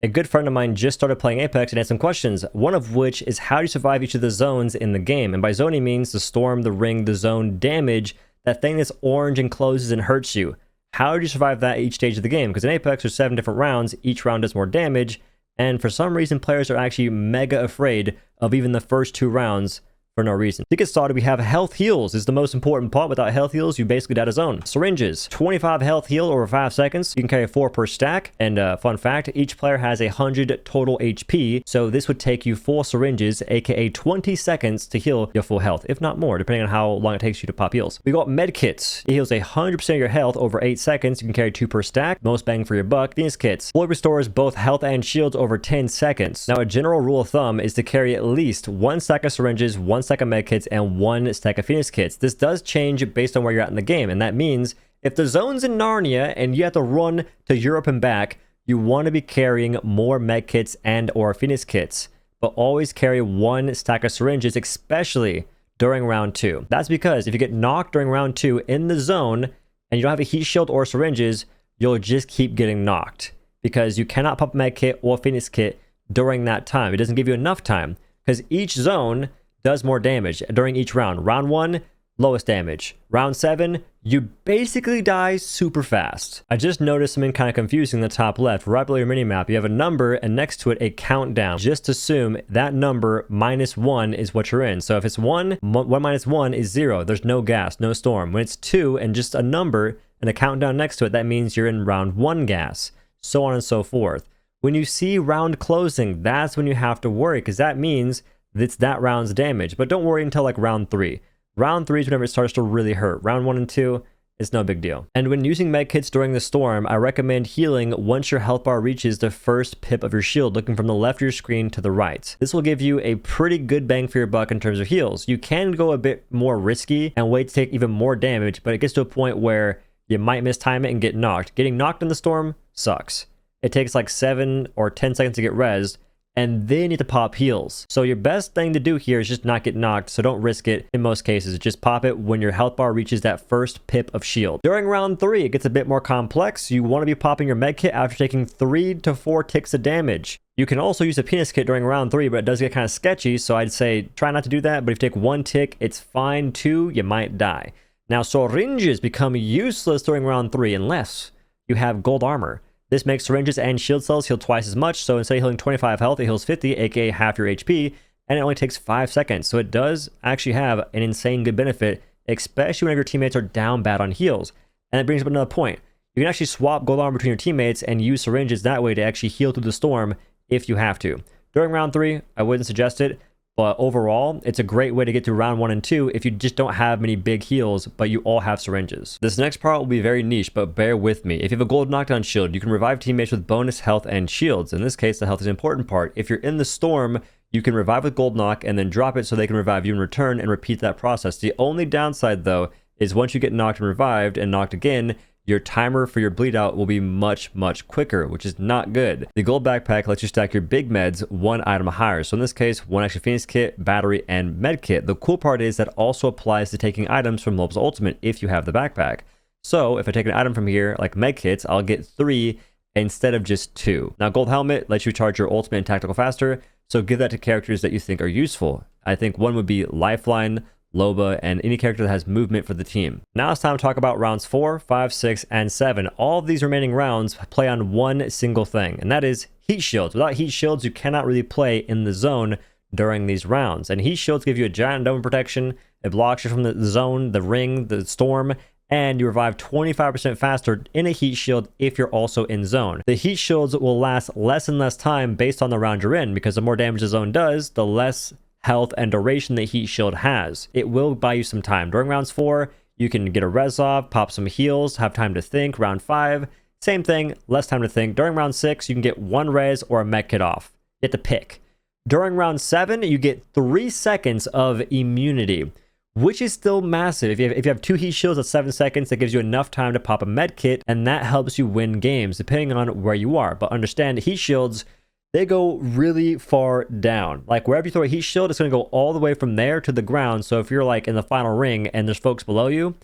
A good friend of mine just started playing Apex and had some questions, one of which is how do you survive each of the zones in the game? And by zone he means the storm, the ring, the zone, damage, that thing that's orange and closes and hurts you. How do you survive that each stage of the game? Because in Apex there's 7 different rounds, each round does more damage, and for some reason players are actually mega afraid of even the first 2 rounds for no reason. To get started, we have health heals. This is the most important part. Without health heals, you basically die to zone. Syringes, 25 health heal over 5 seconds. You can carry 4 per stack. And fun fact, each player has 100 total HP. So this would take you 4 syringes, aka 20 seconds to heal your full health, if not more, depending on how long it takes you to pop heals. We got med kits. It heals 100% of your health over 8 seconds. You can carry 2 per stack. Most bang for your buck. Phoenix kits fully restores both health and shields over 10 seconds. Now, a general rule of thumb is to carry at least 1 stack of syringes, 1 stack of med kits, and 1 stack of Phoenix kits. This does change based on where you're at in the game, and that means if the zone's in Narnia and you have to run to Europe and back, you want to be carrying more med kits and or Phoenix kits, but always carry 1 stack of syringes, especially during round 2. That's because if you get knocked during round 2 in the zone and you don't have a heat shield or syringes, you'll just keep getting knocked because you cannot pop a med kit or Phoenix kit during that time. It doesn't give you enough time because each zone does more damage during each round. Round 1, lowest damage. Round 7, you basically die super fast. I just noticed something kind of confusing in the top left. Right below your minimap, you have a number and next to it a countdown. Just assume that number -1 is what you're in. So if it's 1, 1 minus 1 is 0. There's no gas, no storm. When it's 2 and just a number and a countdown next to it, that means you're in round 1 gas. So on and so forth. When you see round closing, that's when you have to worry because that means it's that round's damage. But don't worry until like round 3. Round 3 is whenever it starts to really hurt. Round 1 and 2, it's no big deal. And when using medkits during the storm, I recommend healing once your health bar reaches the first pip of your shield, looking from the left of your screen to the right. This will give you a pretty good bang for your buck in terms of heals. You can go a bit more risky and wait to take even more damage, but it gets to a point where you might mistime it and get knocked. Getting knocked in the storm sucks. It takes like 7 or 10 seconds to get rezzed, and then you have to pop heals. So your best thing to do here is just not get knocked, so don't risk it in most cases. Just pop it when your health bar reaches that first pip of shield. During round 3, it gets a bit more complex. You want to be popping your med kit after taking 3 to 4 ticks of damage. You can also use a penis kit during round 3, but it does get kind of sketchy, so I'd say try not to do that, but if you take 1 tick, it's fine. 2, you might die. Now, syringes become useless during round 3 unless you have gold armor. This makes syringes and shield cells heal twice as much, so instead of healing 25 health, it heals 50, aka half your HP, and it only takes 5 seconds. So it does actually have an insane good benefit, especially whenever your teammates are down bad on heals. And it brings up another point. You can actually swap gold armor between your teammates and use syringes that way to actually heal through the storm if you have to. During round 3, I wouldn't suggest it, but overall, it's a great way to get through round 1 and 2 if you just don't have many big heals, but you all have syringes. This next part will be very niche, but bear with me. If you have a gold knockdown shield, you can revive teammates with bonus health and shields. In this case, the health is an important part. If you're in the storm, you can revive with gold knock and then drop it so they can revive you in return and repeat that process. The only downside, though, is once you get knocked and revived and knocked again, your timer for your bleed out will be much quicker, which is not good. The gold backpack lets you stack your big meds 1 item higher. So in this case, 1 extra Phoenix kit, battery, and med kit. The cool part is that also applies to taking items from Lob's Ultimate if you have the backpack. So if I take an item from here, like med kits, I'll get 3 instead of just 2. Now, gold helmet lets you charge your ultimate and tactical faster, so give that to characters that you think are useful. I think one would be Lifeline, Loba, and any character that has movement for the team. Now it's time to talk about rounds 4, 5, 6, and 7. All of these remaining rounds play on one single thing, and that is heat shields. Without heat shields, you cannot really play in the zone during these rounds. And heat shields give you a giant dome protection. It blocks you from the zone, the ring, the storm, and you revive 25% faster in a heat shield if you're also in zone. The heat shields will last less and less time based on the round you're in, because the more damage the zone does, the less health and duration the heat shield has. It will buy you some time. During rounds 4, you can get a res off, pop some heals, have time to think. Round 5, same thing, less time to think. During round 6, you can get 1 res or a med kit off. You have to pick. During round 7, you get 3 seconds of immunity, which is still massive. If you have 2 heat shields at 7 seconds, that gives you enough time to pop a med kit, and that helps you win games depending on where you are. But understand, heat shields, they go really far down. Like wherever you throw a heat shield, it's going to go all the way from there to the ground. So if you're like in the final ring and there's folks below you,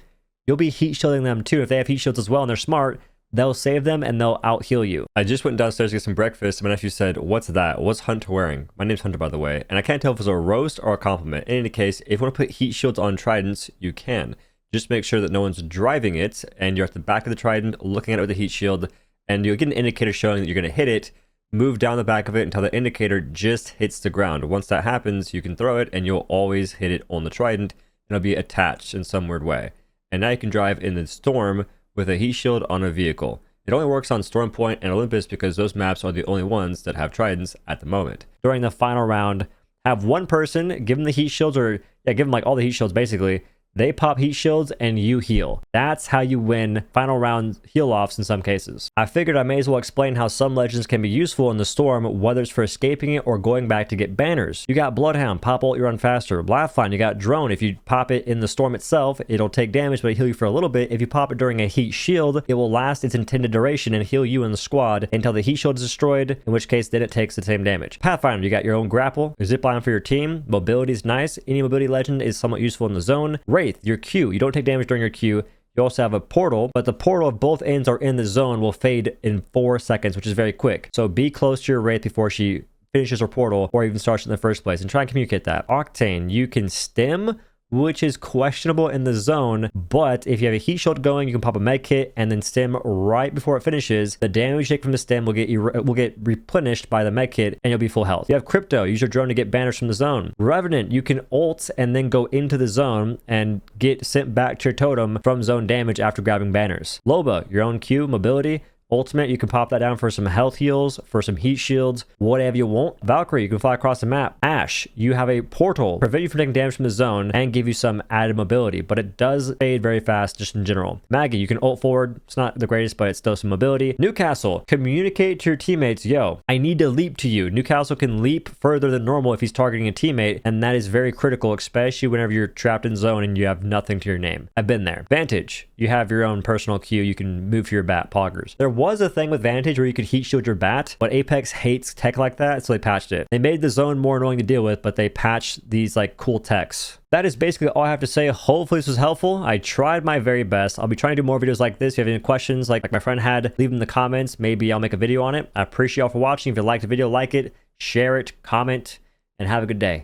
you'll be heat shielding them too. If they have heat shields as well and they're smart, they'll save them and they'll out heal you. I just went downstairs to get some breakfast, and my nephew said, "What's that? What's Hunter wearing?" My name's Hunter, by the way, and I can't tell if it's a roast or a compliment. In any case, if you want to put heat shields on tridents, you can. Just make sure that no one's driving it, and you're at the back of the trident looking at it with a heat shield, and you'll get an indicator showing that you're going to hit it. Move down the back of it until the indicator just hits the ground. Once that happens, you can throw it, and you'll always hit it on the trident, and it'll be attached in some weird way. And now you can drive in the storm with a heat shield on a vehicle. It only works on Storm Point and Olympus because those maps are the only ones that have tridents at the moment. During the final round, have one person give them the heat shields, or give them like all the heat shields basically. They pop heat shields and you heal. That's how you win final round heal offs in some cases. I figured I may as well explain how some legends can be useful in the storm, whether it's for escaping it or going back to get banners. You got Bloodhound, pop ult, you run faster. Laughline, you got Drone. If you pop it in the storm itself, it'll take damage but it'll heal you for a little bit. If you pop it during a heat shield, it will last its intended duration and heal you and the squad until the heat shield is destroyed, in which case then it takes the same damage. Pathfinder, you got your own grapple, your zipline for your team. Mobility is nice. Any mobility legend is somewhat useful in the zone. Wraith, your Q. You don't take damage during your Q. You also have a portal, but the portal if both ends are in the zone will fade in 4 seconds, which is very quick. So be close to your Wraith before she finishes her portal or even starts in the first place, and try and communicate that. Octane, you can stim, which is questionable in the zone, but if you have a heat shield going, you can pop a med kit and then stim right before it finishes. The damage you take from the stim will get replenished by the med kit and you'll be full health. You have Crypto, use your drone to get banners from the zone. Revenant, you can ult and then go into the zone and get sent back to your totem from zone damage after grabbing banners. Loba, your own Q, mobility. Ultimate, you can pop that down for some health heals, for some heat shields, whatever you want. Valkyrie, you can fly across the map. Ash, you have a portal, prevent you from taking damage from the zone and give you some added mobility, but it does fade very fast just in general. Maggie, you can ult forward. It's not the greatest, but it's still some mobility. Newcastle, communicate to your teammates, yo, I need to leap to you. Newcastle can leap further than normal if he's targeting a teammate, and that is very critical, especially whenever you're trapped in zone and you have nothing to your name. I've been there. Vantage, you have your own personal Q. You can move to your bat, poggers. There was a thing with Vantage where you could heat shield your bat, but Apex hates tech like that, so they patched it. They made the zone more annoying to deal with, but they patched these like cool techs. That is basically all I have to say. Hopefully this was helpful. I tried my very best. I'll be trying to do more videos like this. If you have any questions like my friend had, leave them in the comments. Maybe I'll make a video on it. I appreciate y'all for watching. If you liked the video, like it, share it, comment, and have a good day.